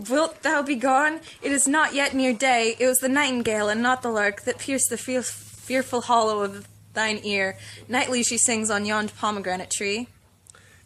Wilt thou be gone? It is not yet near day. It was the nightingale and not the lark that pierced the fearful hollow of thine ear. Nightly she sings on yond pomegranate tree.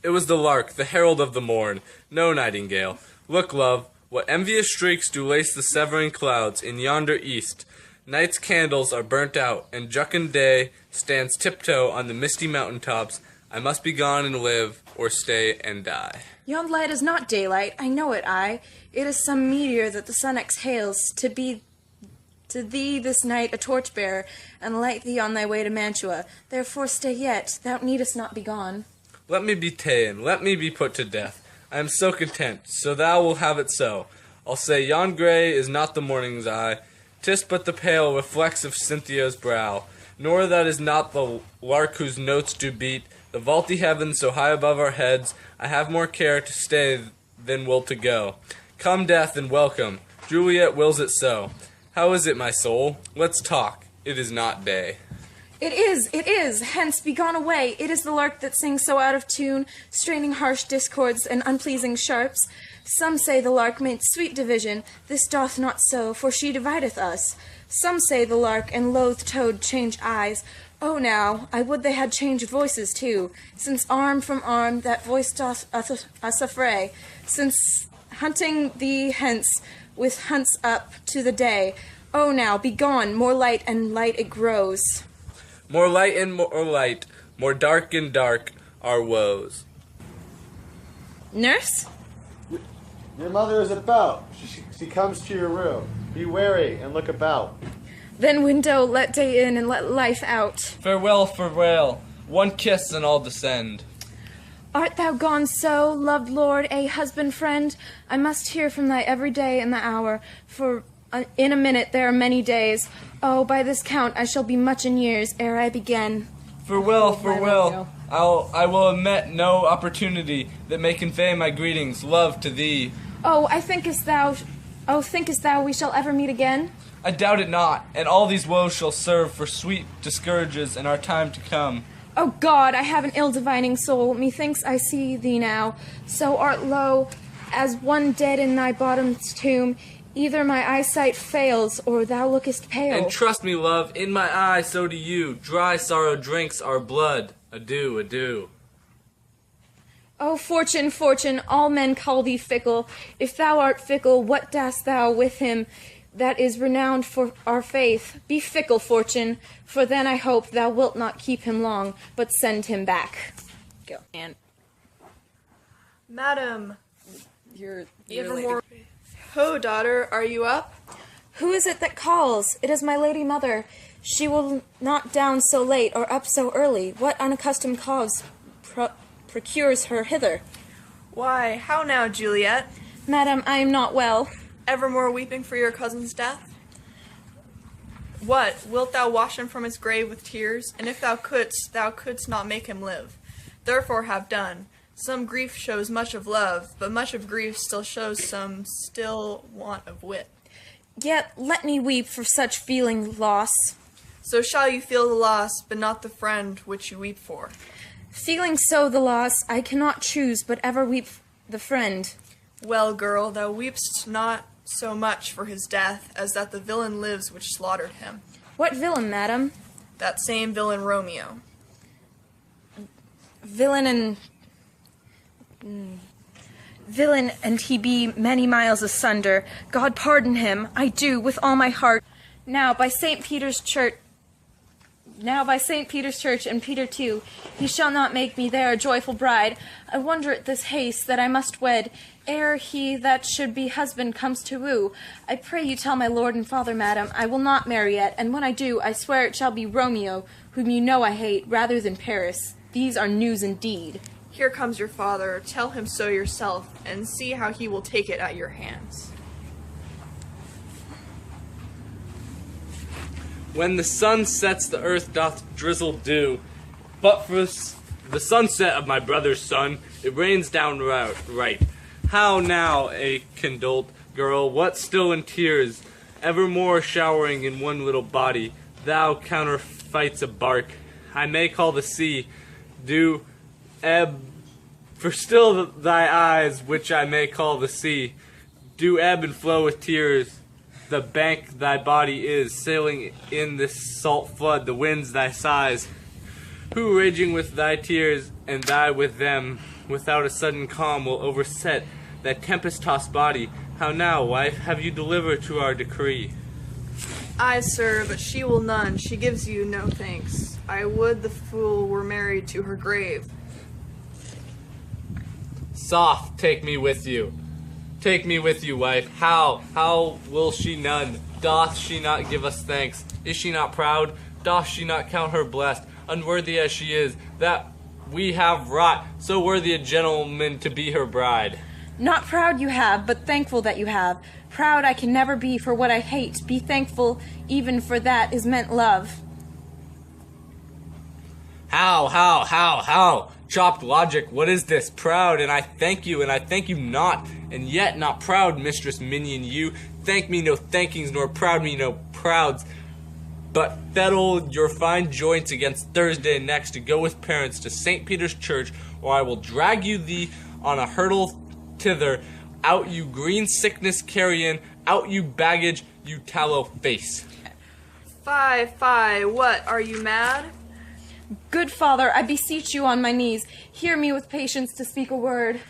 It was the lark, the herald of the morn, no nightingale. Look, love, what envious streaks do lace the severing clouds in yonder east. Night's candles are burnt out, and jocund day stands tiptoe on the misty mountain tops. I must be gone and live, or stay and die. Yond light is not daylight, I know it, It is some meteor that the sun exhales, to thee this night a torch-bearer, and light thee on thy way to Mantua. Therefore stay yet, thou needest not be gone. Let me be ta'en, let me be put to death. I am so content, so thou wilt have it so. I'll say yon grey is not the morning's eye, 'tis but the pale reflex of Cynthia's brow, nor that is not the lark whose notes do beat the vaulty heavens so high above our heads. I have more care to stay than will to go. Come, death, and welcome. Juliet wills it so. How is it, my soul? Let's talk. It is not day. It is, hence be gone away. It is the lark that sings so out of tune, straining harsh discords and unpleasing sharps. Some say the lark made sweet division, this doth not so, for she divideth us. Some say the lark and loath toad change eyes. Oh now, I would they had changed voices too, since arm from arm that voice doth us affray, since hunting thee hence with hunts up to the day. Oh now, be gone, more light and light it grows. More light and more light, more dark and dark our woes. Nurse? Your mother is about. She comes to your room. Be wary and look about. Then window, let day in and let life out. Farewell, farewell. One kiss and I'll descend. Art thou gone so, loved lord, a husband friend? I must hear from thy every day and the hour, for in a minute there are many days. Oh, by this count I shall be much in years ere I begin. Farewell, farewell. I will omit no opportunity that may convey my greetings, love, to thee. Oh, thinkest thou we shall ever meet again? I doubt it not, and all these woes shall serve for sweet discourages in our time to come. Oh God, I have an ill-divining soul. Methinks I see thee now. So art low as one dead in thy bottom's tomb. Either my eyesight fails, or thou lookest pale. And trust me, love, in my eye so do you. Dry sorrow drinks our blood. Adieu, adieu. Oh, fortune, fortune, all men call thee fickle. If thou art fickle, what dost thou with him that is renowned for our faith? Be fickle, fortune, for then I hope thou wilt not keep him long, but send him back. Go. And Madam, you're Evermore. Ho, daughter, are you up? Who is it that calls? It is my lady mother. She will not down so late or up so early. What unaccustomed cause procures her hither? Why, how now, Juliet? Madam, I am not well. Evermore weeping for your cousin's death? What, wilt thou wash him from his grave with tears? And if thou couldst not make him live. Therefore have done. Some grief shows much of love, but much of grief still shows some still want of wit. Yet let me weep for such feeling loss. So shall you feel the loss, but not the friend which you weep for. Feeling so the loss, I cannot choose but ever weep the friend. Well, girl, thou weepst not so much for his death, as that the villain lives which slaughtered him. What villain, madam? That same villain Romeo. Villain, and he be many miles asunder. God pardon him, I do, with all my heart. Now by St. Peter's Church and Peter too, he shall not make me there a joyful bride. I wonder at this haste that I must wed, ere he that should be husband comes to woo. I pray you tell my lord and father, madam, I will not marry yet, and when I do, I swear it shall be Romeo, whom you know I hate, rather than Paris. These are news indeed. Here comes your father, tell him so yourself, and see how he will take it at your hands. When the sun sets, the earth doth drizzle dew. But for the sunset of my brother's son, it rains down right. How now, a condoled girl, what still in tears, evermore showering in one little body, thou counterfeits a bark. I may call the sea, do ebb, for still thy eyes, which I may call the sea, do ebb and flow with tears. The bank thy body is, sailing in this salt flood, the winds thy sighs. Who raging with thy tears, and thy with them, without a sudden calm will overset thy tempest-tossed body? How now, wife, have you delivered to our decree? Aye, sir, but she will none. She gives you no thanks. I would the fool were married to her grave. Soft, take me with you. Take me with you, wife. How will she none? Doth she not give us thanks? Is she not proud? Doth she not count her blessed? Unworthy as she is, that we have wrought, so worthy a gentleman to be her bride. Not proud you have, but thankful that you have. Proud I can never be for what I hate. Be thankful, even for that is meant love. How? Chopped logic, what is this? Proud, and I thank you not, and yet not proud, mistress minion you. Thank me no thankings, nor proud me no prouds. But fettle your fine joints against Thursday next to go with parents to St. Peter's Church, or I will drag you thee on a hurdle thither. Out you green sickness carrion, out you baggage, you tallow face. Fie, what, are you mad? Good father, I beseech you on my knees, hear me with patience to speak a word.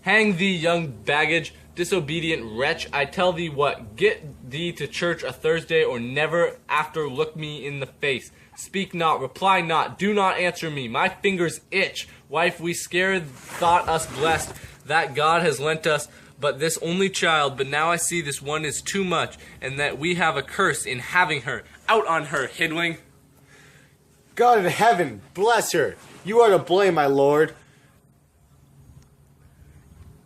Hang thee, young baggage, disobedient wretch, I tell thee what, get thee to church a Thursday, or never after look me in the face. Speak not, reply not, do not answer me, my fingers itch. Wife, we scared thought us blessed, that God has lent us but this only child, but now I see this one is too much, and that we have a curse in having her. Out on her, Hidling. God in heaven, bless her. You are to blame, my lord.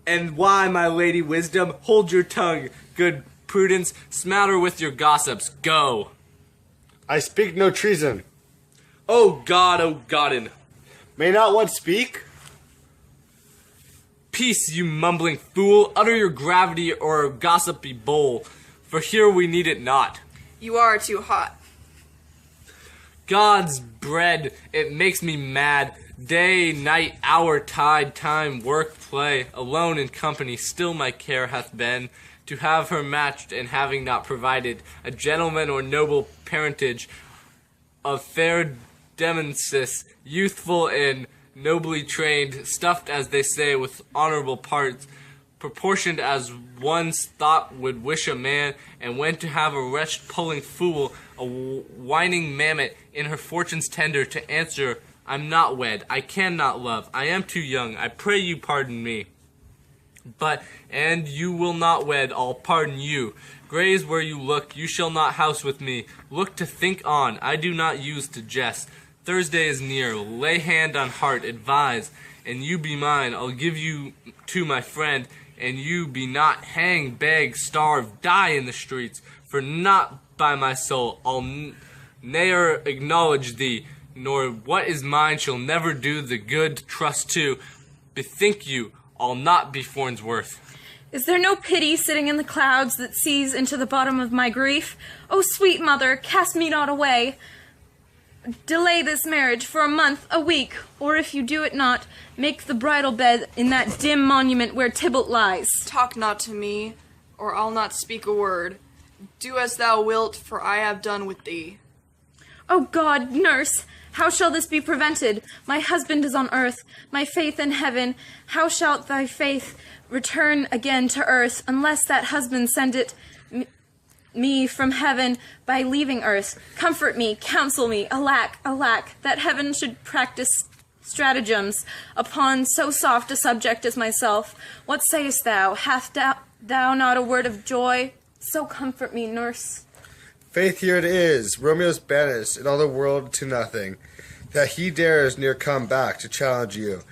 And why, my lady Wisdom? Hold your tongue, good Prudence. Smatter with your gossips. Go. I speak no treason. O Godden. May not one speak? Peace, you mumbling fool. Utter your gravity or a gossipy bowl, for here we need it not. You are too hot. God's bread, it makes me mad. Day, night, hour, tide, time, work, play, alone in company, still my care hath been to have her matched, and having not provided a gentleman or noble parentage of fair demences, youthful and nobly trained, stuffed, as they say, with honorable parts, proportioned as one's thought would wish a man, and when to have a wretched pulling fool, a whining mammet in her fortune's tender, to answer, I'm not wed, I cannot love, I am too young, I pray you pardon me. But, and you will not wed, I'll pardon you. Graze where you look, you shall not house with me. Look to think on, I do not use to jest. Thursday is near, lay hand on heart, advise, and you be mine, I'll give you to my friend, and you be not hang, beg, starve, die in the streets, for not by my soul, I'll ne'er acknowledge thee, nor what is mine shall never do the good trust to. Bethink you, I'll not be Farnsworth. Is there no pity sitting in the clouds that sees into the bottom of my grief? O sweet mother, cast me not away. Delay this marriage for a month, a week, or if you do it not, make the bridal bed in that dim monument where Tybalt lies. Talk not to me, or I'll not speak a word. Do as thou wilt, for I have done with thee. O God, nurse, how shall this be prevented? My husband is on earth, my faith in heaven. How shalt thy faith return again to earth, unless that husband send it me from heaven by leaving earth? Comfort me, counsel me, alack, that heaven should practice stratagems upon so soft a subject as myself. What sayest thou? Hath thou not a word of joy? So comfort me, nurse. Faith, here it is. Romeo's banished, and all the world to nothing, that he dares near come back to challenge you.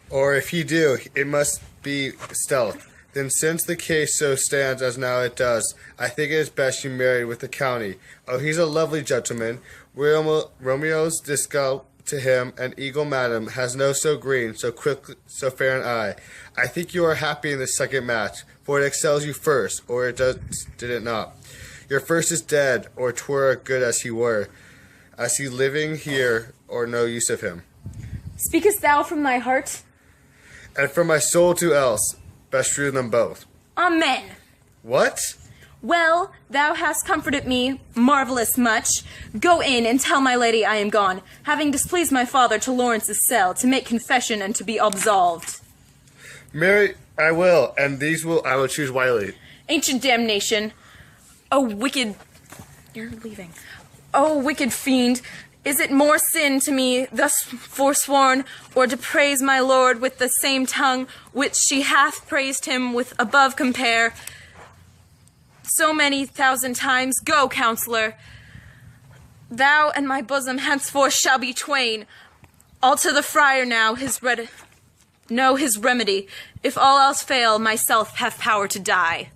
Or if he do, it must be stealth. Then since the case so stands as now it does, I think it is best you marry with the county. Oh, he's a lovely gentleman. Romeo's disgust to him, and eagle madam has no so green, so quick, so fair an eye. I think you are happy in the second match, for it excels you first, or it did it not. Your first is dead, or 'twere good as he were, as he living here, or no use of him. Speakest thou from thy heart? And from my soul to else, best rue them both. Amen. What? Well, thou hast comforted me marvelous much. Go in and tell my lady I am gone, having displeased my father to Lawrence's cell, to make confession and to be absolved. Marry, I will, and I will choose wisely. Ancient damnation. Oh, wicked... You're leaving. Oh, wicked fiend, is it more sin to me, thus forsworn, or to praise my lord with the same tongue which she hath praised him with above compare so many thousand times? Go, counselor. Thou and my bosom henceforth shall be twain. I'll to the friar now know his remedy. If all else fail, myself have power to die.